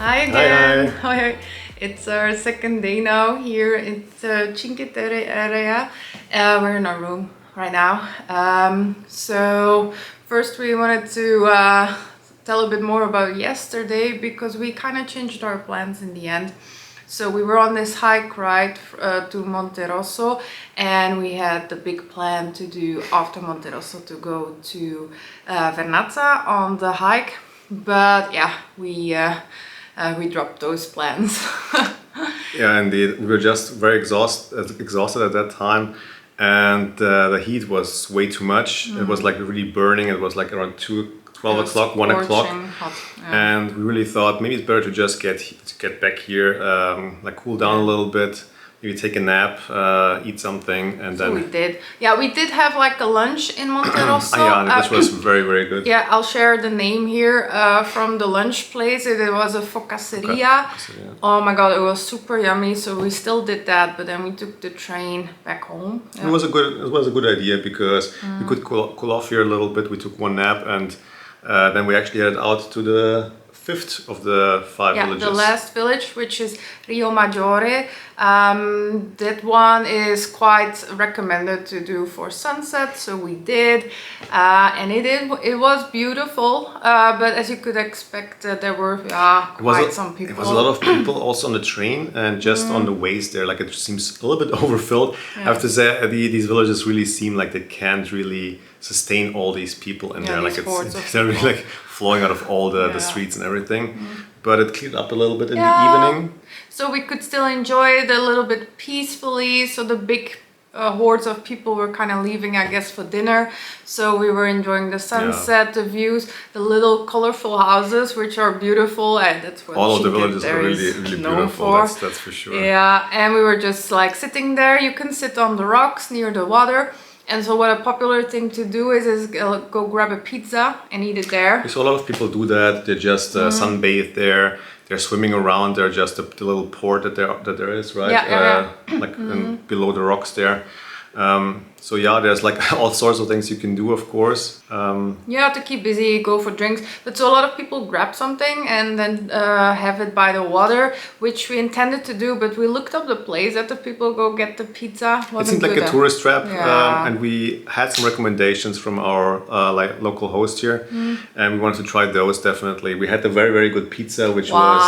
Hi again. Hi. It's our second day now here in the Cinque Terre area. We're in our room right now. So first we wanted to tell a bit more about yesterday because we kind of changed our plans in the end. So we were on this hike right to Monterosso, and we had the big plan to do after Monterosso to go to Vernazza on the hike. But yeah, we dropped those plans. Yeah, indeed. We were just very exhausted at that time, and the heat was way too much. It was like really burning. It was like around 12 o'clock, 1 o'clock. Hot, yeah. And we really thought maybe it's better to just get back here, like cool down a little bit, maybe take a nap, eat something, and then... So we did. Yeah, we did have like a lunch in Monterosso. Yeah, this was very, very good. Yeah, I'll share the name here from the lunch place. It was a focacceria. Oh my god, it was super yummy. So we still did that, but then we took the train back home. Yeah. It was a good idea because we could cool off here a little bit. We took one nap, and then we actually headed out to the fifth of the five villages. The last village, which is Riomaggiore. That one is quite recommended to do for sunset, so we did, and it was beautiful. But as you could expect, there were quite some people. It was a lot of people also on the train and just on the ways there. Like it seems a little bit overfilled. Yeah. I have to say, these villages really seem like they can't really sustain all these people in there. Like they're really like flowing out of all the streets and everything. But it cleared up a little bit in the evening. So we could still enjoy it a little bit peacefully. So the big hordes of people were kind of leaving, I guess, for dinner. So we were enjoying the sunset, the views, the little colorful houses, which are beautiful. And that's what all of the villages are really beautiful. That's for sure. Yeah, and we were just like sitting there. You can sit on the rocks near the water. And so what a popular thing to do is go grab a pizza and eat it there. So a lot of people do that. They just sunbathe there. They're swimming around. They're just the little port that there is, right? Yeah. Like below the rocks there. So yeah, there's like all sorts of things you can do, of course. Yeah, to keep busy, go for drinks. But so a lot of people grab something and then have it by the water, which we intended to do. But we looked up the place that the people go get the pizza. It seemed like a tourist trap, and we had some recommendations from our local host here, and we wanted to try those definitely. We had a very, very good pizza, which was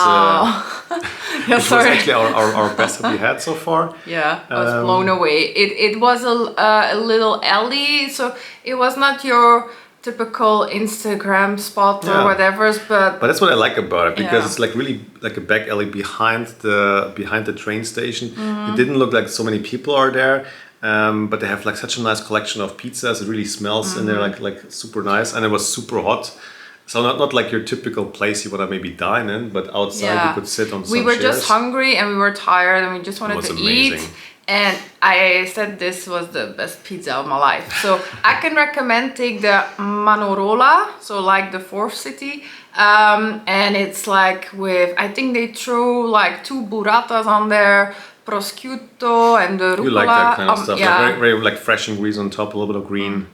was actually our best that we had so far. Yeah, I was blown away. It was a little alley, so it was not your typical Instagram spot or whatever, but that's what I like about it, because it's like really like a back alley behind the train station. It didn't look like so many people are there, but they have like such a nice collection of pizzas. It really smells in there like super nice, and it was super hot. So not like your typical place you want to maybe dine in, but outside you could sit on some We were chairs. just hungry and we were tired and we just wanted to eat. And I said this was the best pizza of my life. So I can recommend take the Manarola, so like the fourth city. And it's like with, I think they throw like 2 burratas on there, prosciutto and the rucola. You like that kind of stuff, like very, very like fresh ingredients on top, a little bit of green.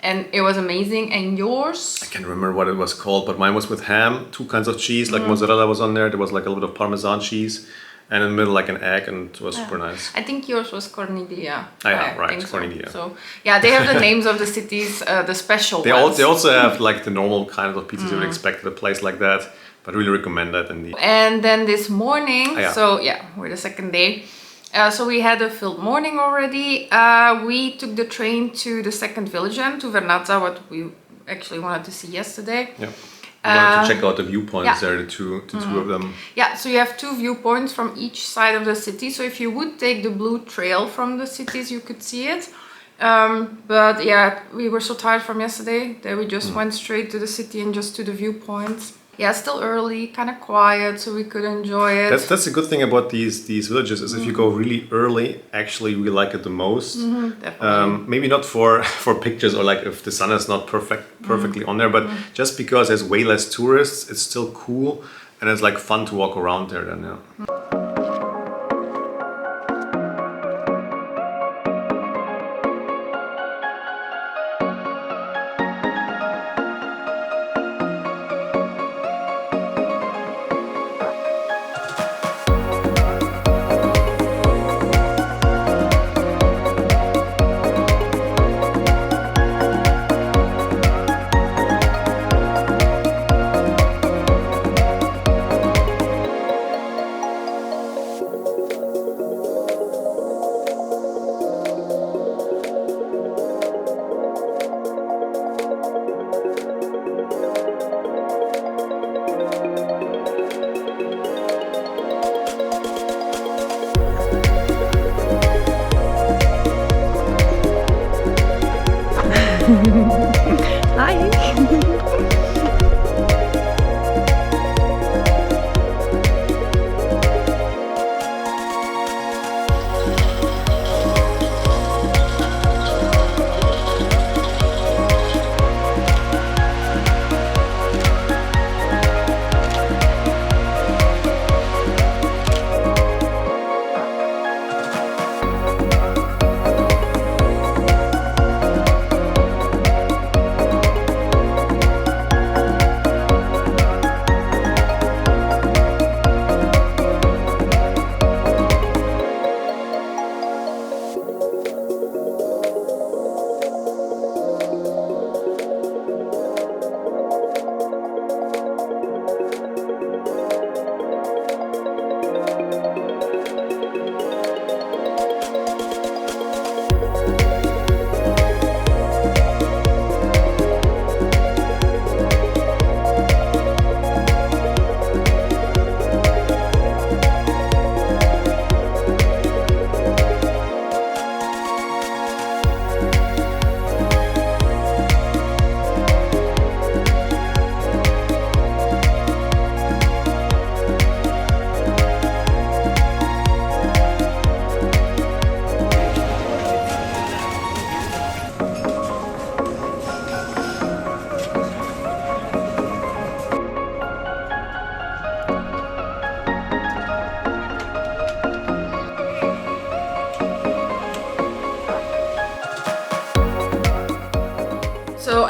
And it was amazing. And yours? I can't remember what it was called, but mine was with ham, 2 kinds of cheese, like mozzarella was on there. There was like a little bit of Parmesan cheese, and in the middle like an egg, and it was super nice. I think yours was Corniglia. Right, Corniglia. So yeah, they have the names of the cities, the special ones. They also have like the normal kind of pizzas you would expect at a place like that. But I really recommend that indeed. And then this morning, so yeah, we're the second day. So we had a filled morning already. We took the train to the second village and to Vernazza, what we actually wanted to see yesterday. Yeah. We wanted to check out the viewpoints there, the two of them. Yeah, so you have 2 viewpoints from each side of the city. So if you would take the blue trail from the cities, you could see it. But yeah, we were so tired from yesterday that we just went straight to the city and just to the viewpoints. Yeah, still early, kind of quiet, so we could enjoy it. That's the good thing about these villages, is if you go really early, actually we like it the most. Definitely. Maybe not for pictures or like if the sun is not perfectly on there, but just because there's way less tourists, it's still cool and it's like fun to walk around there then, yeah.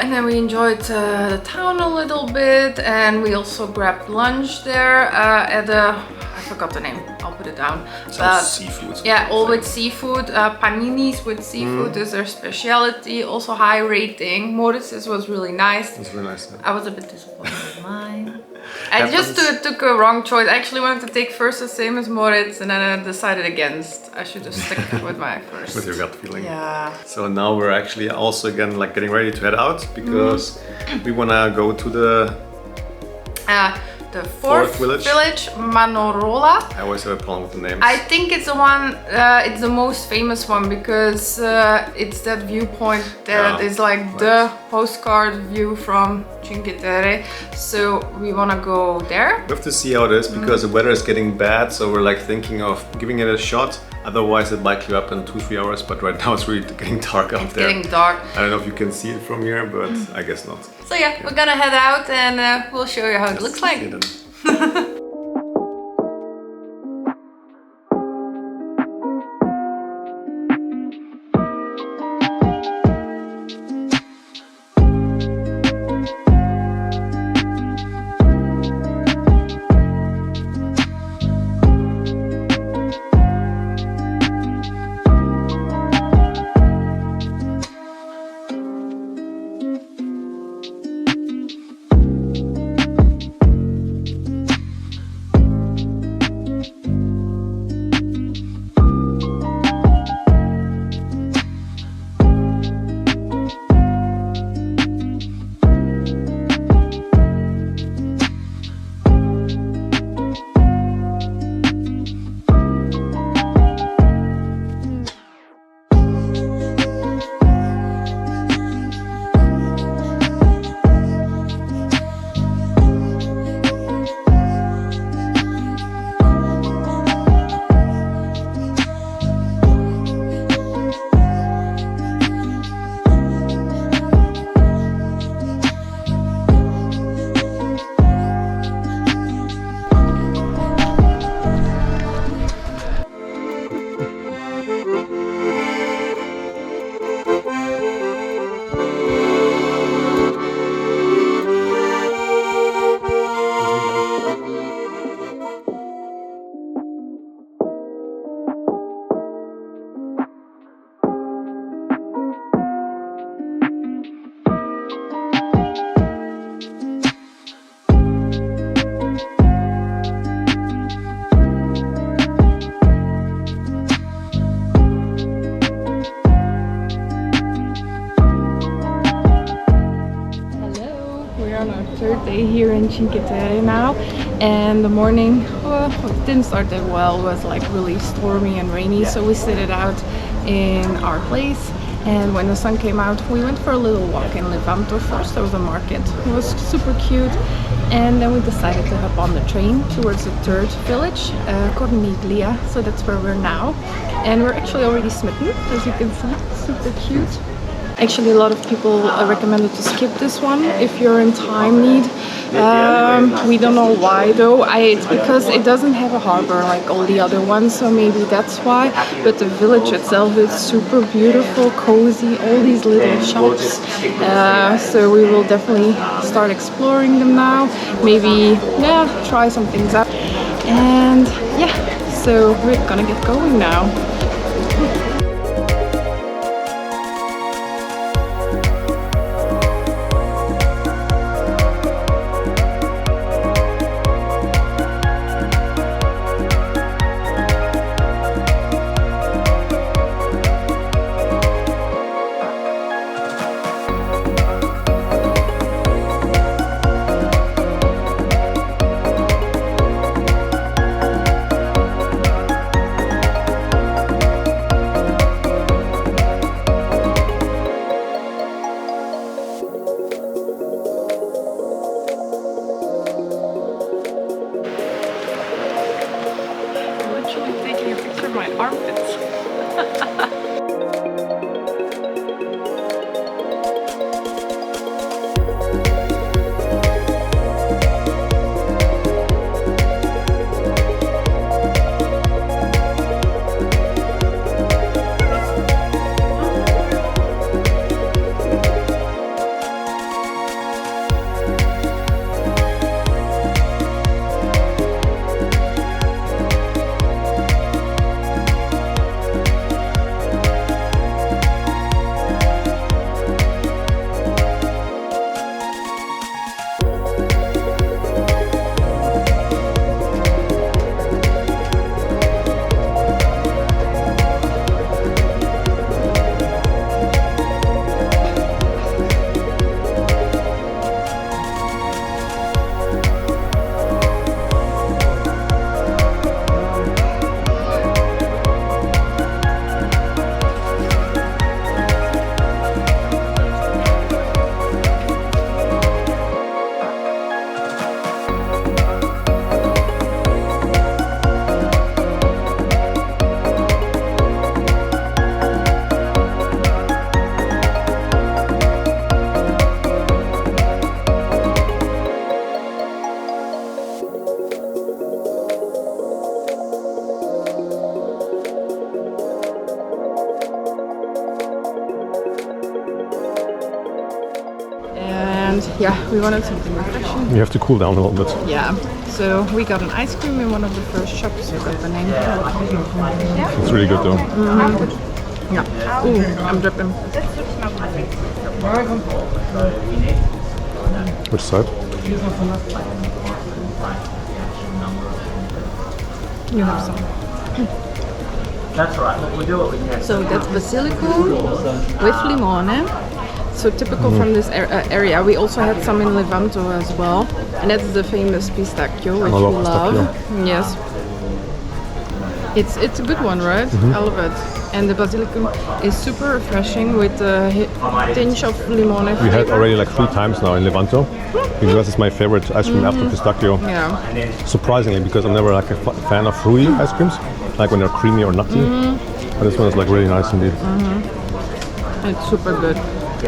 and then we enjoyed the town a little bit, and we also grabbed lunch there at a, I forgot the name, I'll put it down. Seafood. Yeah, all with seafood. Paninis with seafood is their specialty. Also high rating. Moritz's was really nice. It was really nice. Yeah. I was a bit disappointed with mine. I just took a wrong choice. I actually wanted to take first the same as Moritz, and then I decided against. I should just stick with my first. With your gut feeling. Yeah. So now we're actually also again like getting ready to head out because we wanna go to the fourth village, Manarola. I always have a problem with the names. I think it's the one, it's the most famous one because it's that viewpoint that is like the postcard view from Cinque Terre. So we want to go there. We have to see how it is because the weather is getting bad. So we're like thinking of giving it a shot. Otherwise it might clear up in 2-3 hours. But right now it's really getting dark out there. Getting dark. I don't know if you can see it from here, but I guess not. So yeah, we're gonna head out and we'll show you how it looks like. Third day here in Cinque Terre now, and the morning it didn't start that well. It was like really stormy and rainy, so we stayed out in our place, and when the sun came out we went for a little walk in Levanto. First there was a market, it was super cute, and then we decided to hop on the train towards the third village, Corniglia, so that's where we're now, and we're actually already smitten, as you can see. Super cute. Actually, a lot of people recommended to skip this one if you're in time need. We don't know why though. It's because it doesn't have a harbor like all the other ones, so maybe that's why. But the village itself is super beautiful, cozy, all these little shops. So we will definitely start exploring them now. Maybe, yeah, try some things out. And yeah, so we're gonna get going now. yeah, we wanted something refreshing. You have to cool down a little bit. Yeah, so we got an ice cream in one of the first shops opening. It's really good though. Yeah. Ooh, I'm dripping. Which side? You have some. That's right. Look, we do what we can. So that's basilicum with limone. So typical from this area. We also had some in Levanto as well. And that's the famous pistachio, which we love. Yes. It's a good one, right? I love it. And the basilicum is super refreshing with a tinge of limone flavor. We had already like 3 times now in Levanto because it's my favorite ice cream after pistachio. Yeah. Surprisingly, because I'm never like a fan of fruity ice creams, like when they're creamy or nutty. But this one is like really nice indeed. It's super good.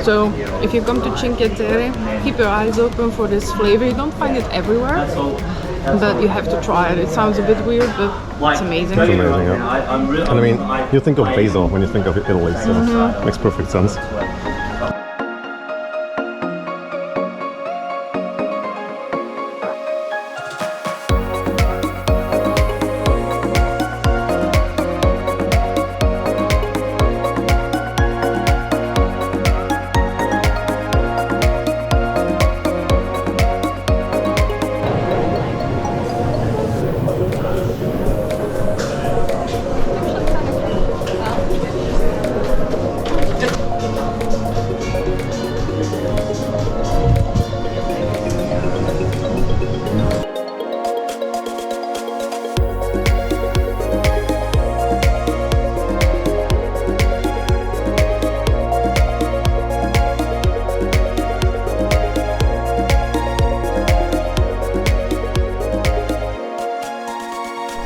So if you come to Cinque Terre, keep your eyes open for this flavor. You don't find it everywhere, but you have to try it. It sounds a bit weird, but it's amazing. It's amazing, yeah. And I mean, you think of basil when you think of Italy, so it makes perfect sense.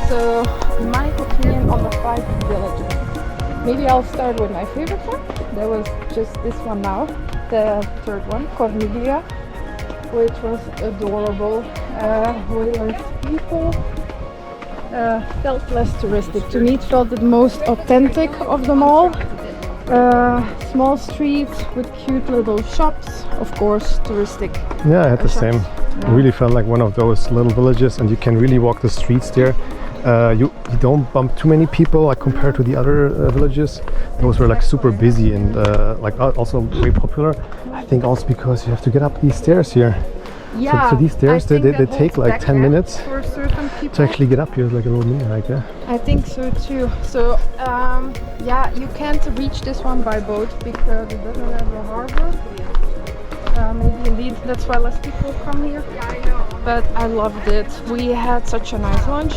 So, my opinion on the 5 villages. Maybe I'll start with my favorite one. That was just this one now, the 3rd one, Corniglia, which was adorable. Way less people, felt less touristic. To me, it felt the most authentic of them all. Small streets with cute little shops, of course, touristic. Yeah, I had the same. Yeah. It really felt like one of those little villages, and you can really walk the streets there. You don't bump too many people like compared to the other villages. Those were like super busy and like also very popular. I think also because you have to get up these stairs here. Yeah, so these stairs they take like 10 minutes for certain people to actually get up here. It's like a little mini hike, yeah? I think so too. So yeah, you can't reach this one by boat because it doesn't have a harbor. Maybe indeed that's why less people come here. Yeah, I know. But I loved it. We had such a nice lunch.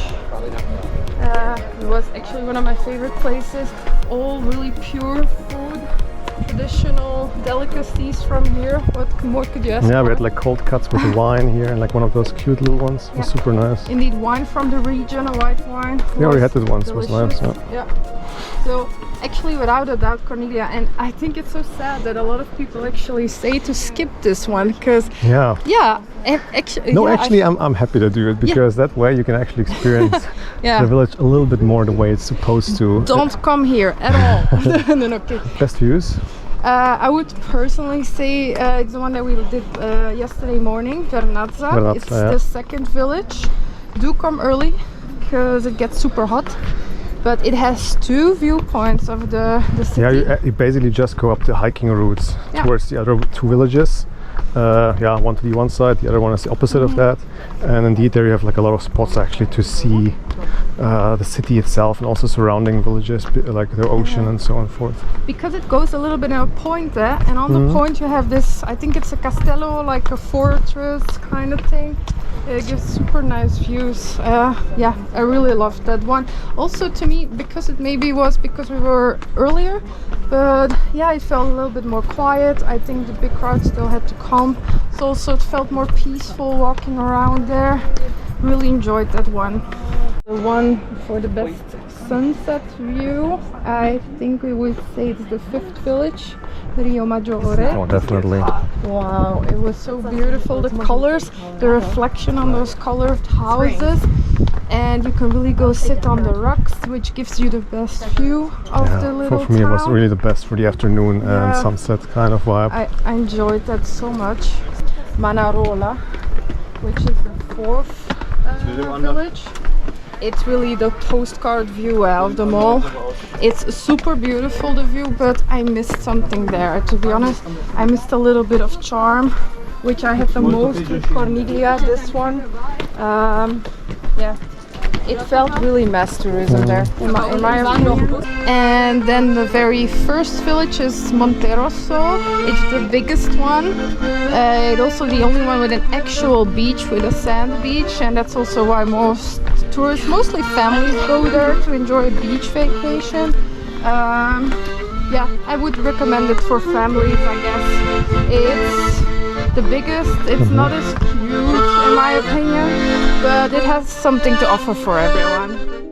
It was actually one of my favorite places. All really pure food, traditional delicacies from here. What more could you ask Yeah, for? we had like cold cuts with wine here and like one of those cute little ones. It was super nice. Indeed, wine from the region, a white wine. Yeah, we had this once. It was delicious. nice. Yeah. So actually, without a doubt, Corniglia, and I think it's so sad that a lot of people actually say to skip this one because Yeah. and actually No, yeah, actually, I'm happy to do it because that way you can actually experience Yeah. the village a little bit more the way it's supposed to. don't come here at all. No, okay. Best views? I would personally say it's the one that we did yesterday morning, Vernazza. It's yeah. the 2nd village. Do come early because it gets super hot. But it has 2 viewpoints of the city. Yeah, you basically just go up the hiking routes Yeah. towards the other 2 villages. Yeah, one to the one side, the other one is the opposite of that. And indeed, there you have like a lot of spots actually to see the city itself and also surrounding villages, like the ocean and so on and forth. Because it goes a little bit in a point there, and on the point you have this, I think it's a castello, like a fortress kind of thing. It gives super nice views. Yeah, I really loved that one. Also to me, because it maybe was because we were earlier, but yeah, it felt a little bit more quiet. I think the big crowd still had to come. So also it felt more peaceful walking around there. Really enjoyed that one. The one for the best sunset view, I think we would say it's the 5th village, Riomaggiore. Oh, definitely. Wow, it was so beautiful, the colors, the reflection on those colored houses, and you can really go sit on the rocks, which gives you the best view of the little for me town. it was really the best for the afternoon and sunset kind of vibe. I enjoyed that so much. Manarola, which is the fourth village. It's really the postcard view of the mall. It's super beautiful, the view, but I missed something there. To be honest, I missed a little bit of charm, which I had the most with Corniglia, this one. Yeah, it felt really mass tourism there, in my opinion. And then the very first village is Monterosso. It's the biggest one. It's also the only one with an actual beach, with a sand beach, and that's also why most tourists, mostly families, go there to enjoy a beach vacation. Yeah, I would recommend it for families, I guess. It's the biggest. It's not as cute in my opinion, but it has something to offer for everyone.